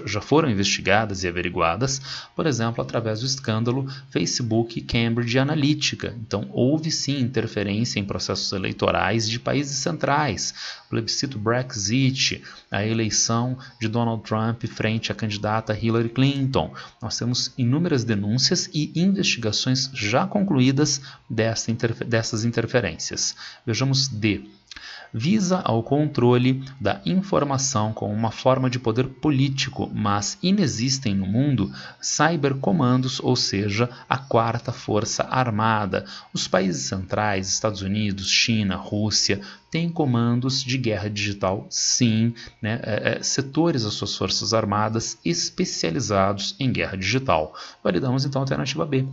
já foram investigadas e averiguadas, por exemplo, através do escândalo Facebook Cambridge Analytica. Então, houve sim interferência em processos eleitorais de países centrais, plebiscito Brexit, a eleição de Donald Trump frente à candidata Hillary Clinton. Nós temos inúmeras denúncias e investigações já concluídas dessas interferências. Vejamos D. Visa ao controle da informação com uma forma de poder político, mas inexistem no mundo cybercomandos, ou seja, a quarta força armada. Os países centrais, Estados Unidos, China, Rússia, têm comandos de guerra digital, sim, né? Setores das suas forças armadas especializados em guerra digital. Validamos então a alternativa B.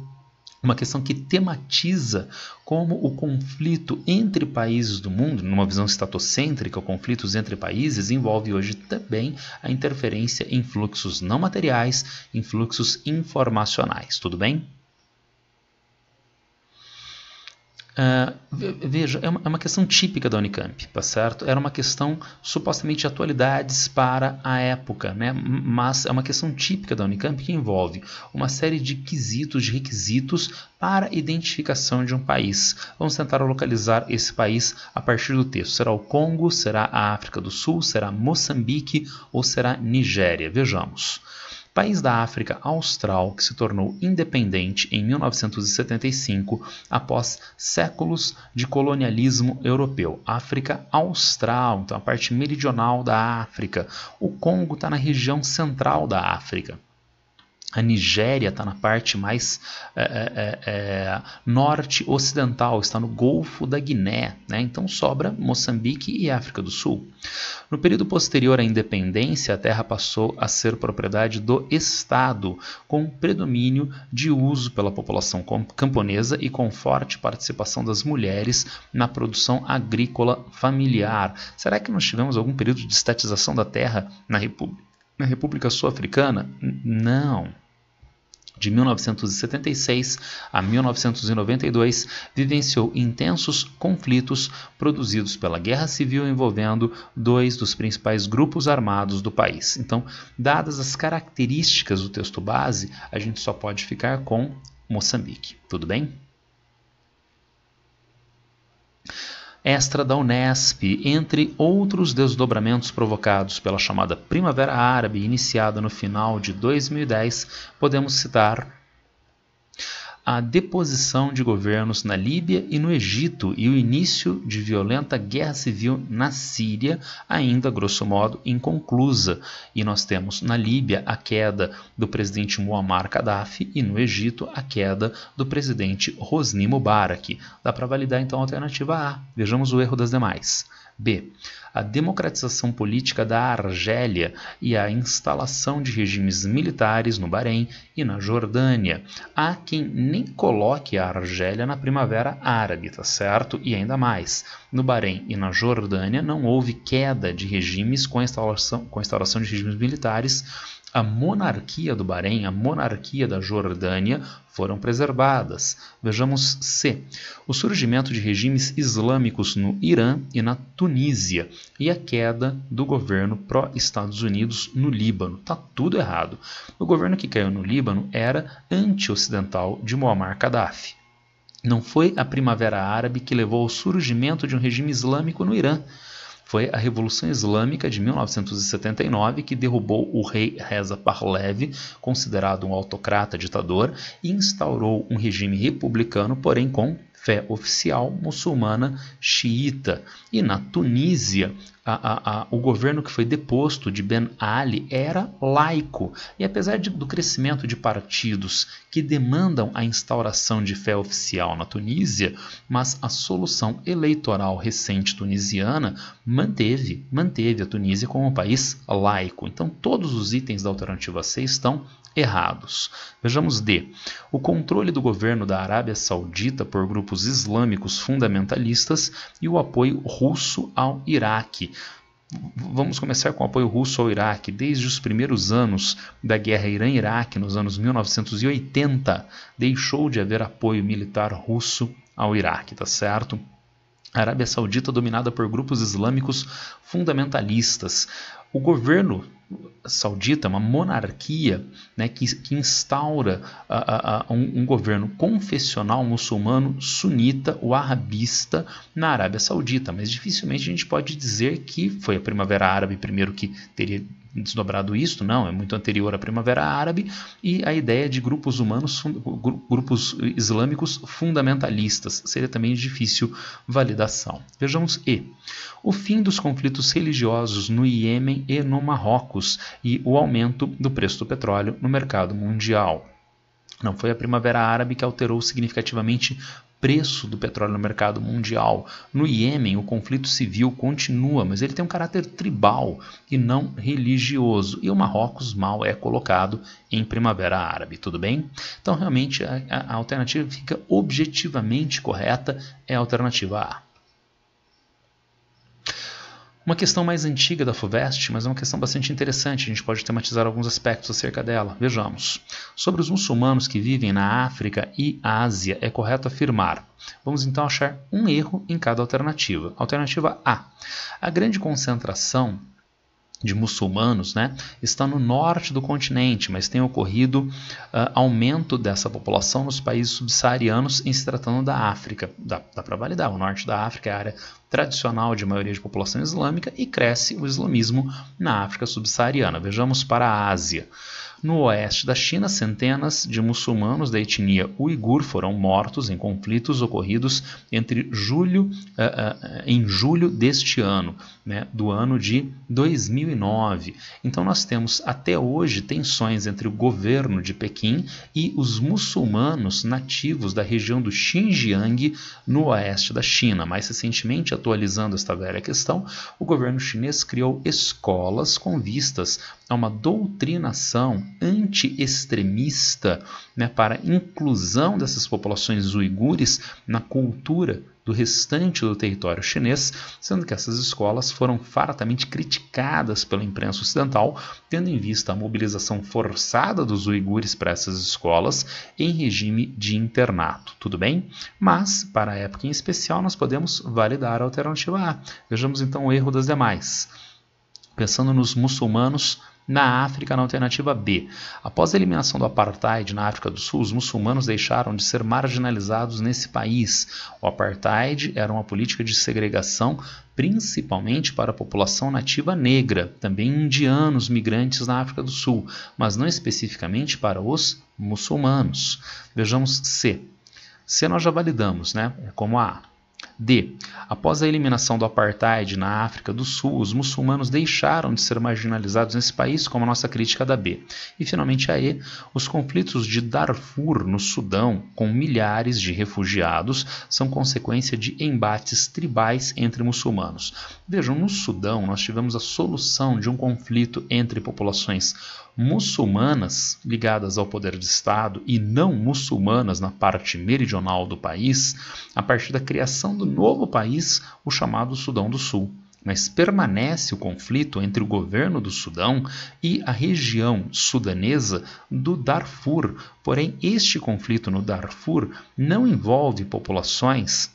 Uma questão que tematiza como o conflito entre países do mundo, numa visão estatocêntrica, conflitos entre países, envolve hoje também a interferência em fluxos não materiais, em fluxos informacionais. Tudo bem? Veja, é uma questão típica da Unicamp, tá certo? Era uma questão supostamente de atualidades para a época, né? Mas é uma questão típica da Unicamp que envolve uma série de requisitos para identificação de um país. Vamos tentar localizar esse país a partir do texto. Será o Congo, será a África do Sul, será Moçambique ou será Nigéria? Vejamos. País da África Austral que se tornou independente em 1975 após séculos de colonialismo europeu. África Austral, então a parte meridional da África. O Congo está na região central da África. A Nigéria está na parte mais norte-ocidental, está no Golfo da Guiné, né? Então sobra Moçambique e África do Sul. No período posterior à independência, a terra passou a ser propriedade do Estado, com predomínio de uso pela população camponesa e com forte participação das mulheres na produção agrícola familiar. Será que nós tivemos algum período de estatização da terra na República Sul-Africana? Não. De 1976 a 1992, vivenciou intensos conflitos produzidos pela Guerra Civil envolvendo dois dos principais grupos armados do país. Então, dadas as características do texto base, a gente só pode ficar com Moçambique. Tudo bem? Extra da Unesp, entre outros desdobramentos provocados pela chamada Primavera Árabe, iniciada no final de 2010, podemos citar a deposição de governos na Líbia e no Egito e o início de violenta guerra civil na Síria, ainda grosso modo inconclusa. E nós temos na Líbia a queda do presidente Muammar Gaddafi e no Egito a queda do presidente Hosni Mubarak. Dá para validar então a alternativa A. Vejamos o erro das demais. B. A democratização política da Argélia e a instalação de regimes militares no Bahrein e na Jordânia. Há quem nem coloque a Argélia na Primavera Árabe, tá certo? E ainda mais, no Bahrein e na Jordânia não houve queda de regimes com a instauração de regimes militares. A monarquia do Bahrein, a monarquia da Jordânia foram preservadas. Vejamos C. O surgimento de regimes islâmicos no Irã e na Tunísia e a queda do governo pró-Estados Unidos no Líbano. Está tudo errado. O governo que caiu no Líbano era anti-ocidental de Muammar Gaddafi. Não foi a Primavera Árabe que levou ao surgimento de um regime islâmico no Irã. Foi a Revolução Islâmica de 1979 que derrubou o rei Reza Pahlavi, considerado um autocrata ditador, e instaurou um regime republicano, porém com fé oficial muçulmana xiita. E na Tunísia, o governo que foi deposto de Ben Ali era laico. E apesar do crescimento de partidos que demandam a instauração de fé oficial na Tunísia, mas a solução eleitoral recente tunisiana manteve a Tunísia como um país laico. Então todos os itens da alternativa C estão errados. Vejamos D. O controle do governo da Arábia Saudita por grupos islâmicos fundamentalistas e o apoio russo ao Iraque. Vamos começar com o apoio russo ao Iraque. Desde os primeiros anos da guerra Irã-Iraque, nos anos 1980, deixou de haver apoio militar russo ao Iraque, tá certo? A Arábia Saudita dominada por grupos islâmicos fundamentalistas. O governo saudita é uma monarquia, né, que instaura um governo confessional muçulmano sunita, wahhabista, na Arábia Saudita, mas dificilmente a gente pode dizer que foi a Primavera Árabe primeiro que teria desdobrado isso, não, é muito anterior à Primavera Árabe, e a ideia de grupos islâmicos fundamentalistas seria também de difícil validação. Vejamos o fim dos conflitos religiosos no Iêmen e no Marrocos e o aumento do preço do petróleo no mercado mundial. Não foi a Primavera Árabe que alterou significativamente preço do petróleo no mercado mundial. No Iêmen, o conflito civil continua, mas ele tem um caráter tribal e não religioso. E o Marrocos mal é colocado em Primavera Árabe, tudo bem? Então, realmente, a alternativa que fica objetivamente correta é a alternativa A. Uma questão mais antiga da FUVEST, mas é uma questão bastante interessante, a gente pode tematizar alguns aspectos acerca dela. Vejamos. Sobre os muçulmanos que vivem na África e Ásia, é correto afirmar. Vamos então achar um erro em cada alternativa. Alternativa A. A grande concentração de muçulmanos, né, está no norte do continente, mas tem ocorrido aumento dessa população nos países subsaarianos em se tratando da África. Dá para validar, o norte da África é a área tradicional de maioria de população islâmica e cresce o islamismo na África subsaariana. Vejamos para a Ásia. No oeste da China, centenas de muçulmanos da etnia uigur foram mortos em conflitos ocorridos em julho deste ano, né, do ano de 2009. Então nós temos até hoje tensões entre o governo de Pequim e os muçulmanos nativos da região do Xinjiang, no oeste da China. Mais recentemente, atualizando esta velha questão, o governo chinês criou escolas com vistas a uma doutrinação anti-extremista, né, para inclusão dessas populações uigures na cultura do restante do território chinês, sendo que essas escolas foram fartamente criticadas pela imprensa ocidental, tendo em vista a mobilização forçada dos uigures para essas escolas em regime de internato. Tudo bem? Mas, para a época em especial, nós podemos validar a alternativa A. Vejamos então o erro das demais. Pensando nos muçulmanos na África, na alternativa B. Após a eliminação do apartheid na África do Sul, os muçulmanos deixaram de ser marginalizados nesse país. O apartheid era uma política de segregação principalmente para a população nativa negra, também indianos migrantes na África do Sul, mas não especificamente para os muçulmanos. Vejamos C. C nós já validamos, né? É como a A. D. Após a eliminação do apartheid na África do Sul, os muçulmanos deixaram de ser marginalizados nesse país, como a nossa crítica da B. E, finalmente, a E. Os conflitos de Darfur, no Sudão, com milhares de refugiados, são consequência de embates tribais entre muçulmanos. Vejam, no Sudão, nós tivemos a solução de um conflito entre populações muçulmanas ligadas ao poder de Estado e não muçulmanas na parte meridional do país, a partir da criação do novo país, o chamado Sudão do Sul. Mas permanece o conflito entre o governo do Sudão e a região sudanesa do Darfur. Porém, este conflito no Darfur não envolve populações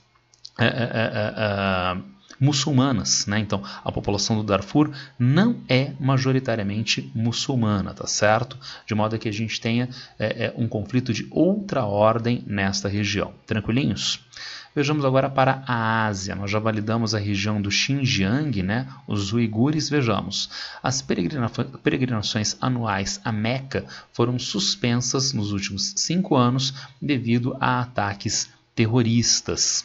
muçulmanas, né? Então, a população do Darfur não é majoritariamente muçulmana, tá certo? De modo que a gente tenha um conflito de outra ordem nesta região. Tranquilinhos? Vejamos agora para a Ásia. Nós já validamos a região do Xinjiang, né? Os uigures. Vejamos. As peregrinações anuais a Meca foram suspensas nos últimos 5 anos devido a ataques terroristas.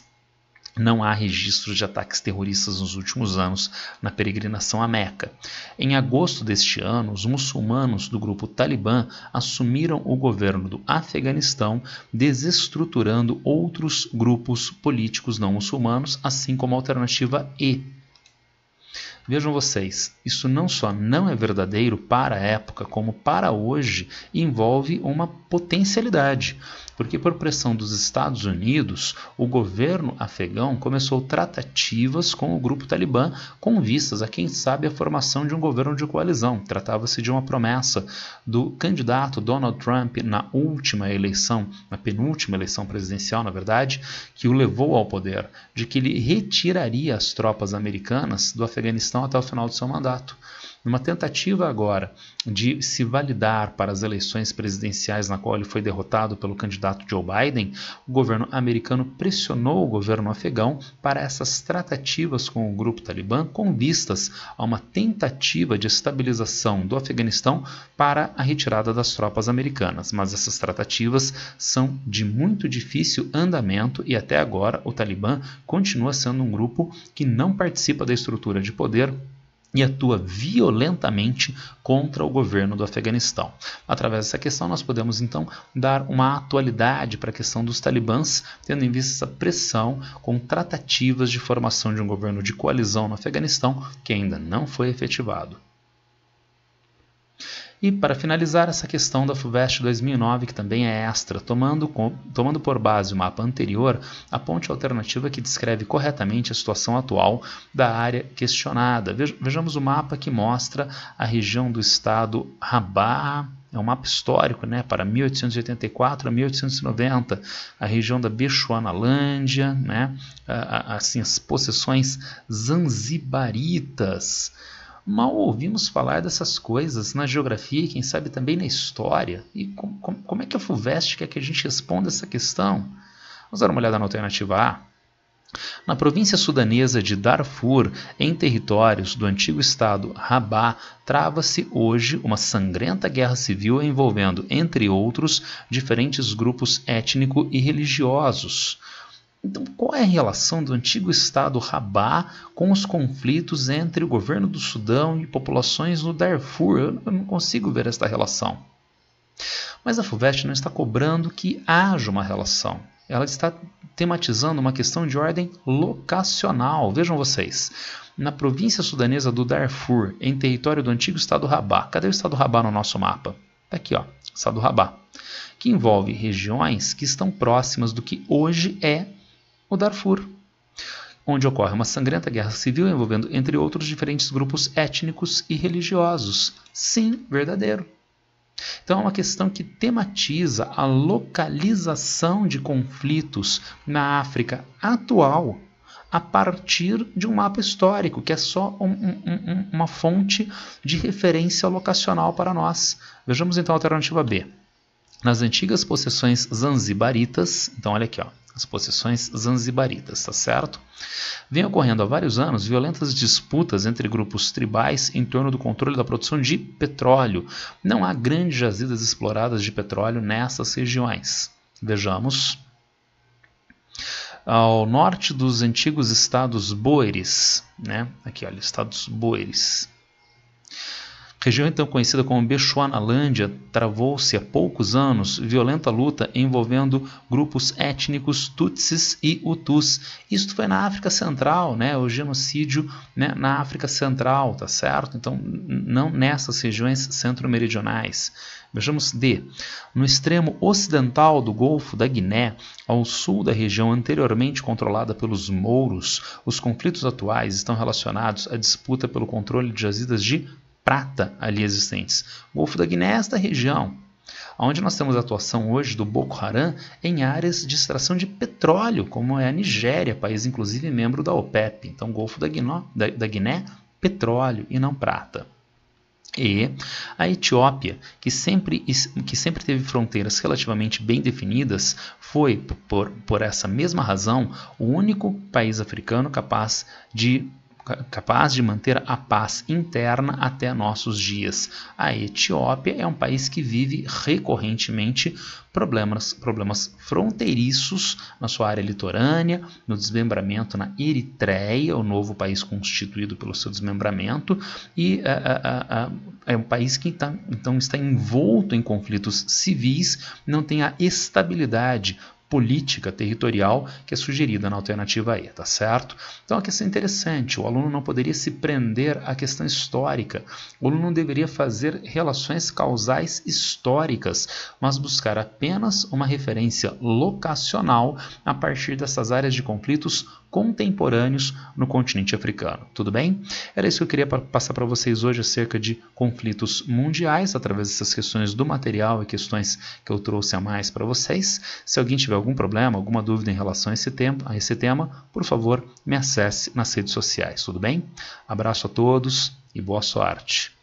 Não há registros de ataques terroristas nos últimos anos na peregrinação a Meca. Em agosto deste ano, os muçulmanos do grupo Talibã assumiram o governo do Afeganistão, desestruturando outros grupos políticos não muçulmanos, assim como a alternativa E. Vejam vocês, isso não só não é verdadeiro para a época, como para hoje envolve uma potencialidade. Porque por pressão dos Estados Unidos, o governo afegão começou tratativas com o grupo Talibã com vistas a, quem sabe, a formação de um governo de coalizão. Tratava-se de uma promessa do candidato Donald Trump na última eleição, na penúltima eleição presidencial, na verdade, que o levou ao poder, de que ele retiraria as tropas americanas do Afeganistão até o final do seu mandato. Numa tentativa agora de se validar para as eleições presidenciais na qual ele foi derrotado pelo candidato Joe Biden, o governo americano pressionou o governo afegão para essas tratativas com o grupo Talibã com vistas a uma tentativa de estabilização do Afeganistão para a retirada das tropas americanas. Mas essas tratativas são de muito difícil andamento e até agora o Talibã continua sendo um grupo que não participa da estrutura de poder e atua violentamente contra o governo do Afeganistão. Através dessa questão, nós podemos então dar uma atualidade para a questão dos talibãs, tendo em vista essa pressão com tratativas de formação de um governo de coalizão no Afeganistão que ainda não foi efetivado. E para finalizar essa questão da FUVEST 2009, que também é extra, tomando por base o mapa anterior, a ponte alternativa que descreve corretamente a situação atual da área questionada. Vejamos o mapa que mostra a região do estado Rabaa, é um mapa histórico, né, para 1884 a 1890, a região da Bechuanalândia, né, assim, as possessões zanzibaritas. Mal ouvimos falar dessas coisas na geografia e quem sabe também na história. E como é que a FUVEST quer que a gente responda essa questão? Vamos dar uma olhada na alternativa A. Na província sudanesa de Darfur, em territórios do antigo estado Rabaa, trava-se hoje uma sangrenta guerra civil envolvendo, entre outros, diferentes grupos étnicos e religiosos. Então, qual é a relação do antigo estado Rabaa com os conflitos entre o governo do Sudão e populações no Darfur? Eu não consigo ver esta relação. Mas a FUVEST não está cobrando que haja uma relação. Ela está tematizando uma questão de ordem locacional. Vejam vocês, na província sudanesa do Darfur, em território do antigo estado Rabaa. Cadê o estado Rabaa no nosso mapa? Está aqui, ó, estado Rabaa, que envolve regiões que estão próximas do que hoje é o Darfur, onde ocorre uma sangrenta guerra civil envolvendo, entre outros, diferentes grupos étnicos e religiosos. Sim, verdadeiro. Então é uma questão que tematiza a localização de conflitos na África atual a partir de um mapa histórico, que é só uma fonte de referência locacional para nós. Vejamos então a alternativa B. Nas antigas possessões zanzibaritas, então olha aqui, ó, as possessões zanzibaritas, tá certo? Vem ocorrendo há vários anos violentas disputas entre grupos tribais em torno do controle da produção de petróleo. Não há grandes jazidas exploradas de petróleo nessas regiões. Vejamos. Ao norte dos antigos estados Boeres, né? Aqui, olha, estados Boeres. Região então conhecida como Bechuanalândia, travou-se há poucos anos violenta luta envolvendo grupos étnicos Tutsis e Hutus. Isto foi na África Central, né? O genocídio, né, na África Central, tá certo? Então, não nessas regiões centro-meridionais. Vejamos D. No extremo ocidental do Golfo da Guiné, ao sul da região anteriormente controlada pelos mouros, os conflitos atuais estão relacionados à disputa pelo controle de jazidas de prata ali existentes. O Golfo da Guiné é esta região, onde nós temos a atuação hoje do Boko Haram em áreas de extração de petróleo, como é a Nigéria, país inclusive membro da OPEP. Então, Golfo da Guiné, petróleo e não prata. E a Etiópia, que sempre teve fronteiras relativamente bem definidas, foi, por essa mesma razão, o único país africano capaz de manter a paz interna até nossos dias. A Etiópia é um país que vive recorrentemente problemas fronteiriços na sua área litorânea, no desmembramento na Eritreia, o novo país constituído pelo seu desmembramento, e é um país que então está envolto em conflitos civis, não tem a estabilidade política territorial que é sugerida na alternativa E, tá certo? Então a questão é interessante, o aluno não poderia se prender à questão histórica, o aluno não deveria fazer relações causais históricas, mas buscar apenas uma referência locacional a partir dessas áreas de conflitos contemporâneos no continente africano. Tudo bem? Era isso que eu queria passar para vocês hoje acerca de conflitos mundiais, através dessas questões do material e questões que eu trouxe a mais para vocês. Se alguém tiver algum problema, alguma dúvida em relação a esse tema, por favor, me acesse nas redes sociais. Tudo bem? Abraço a todos e boa sorte.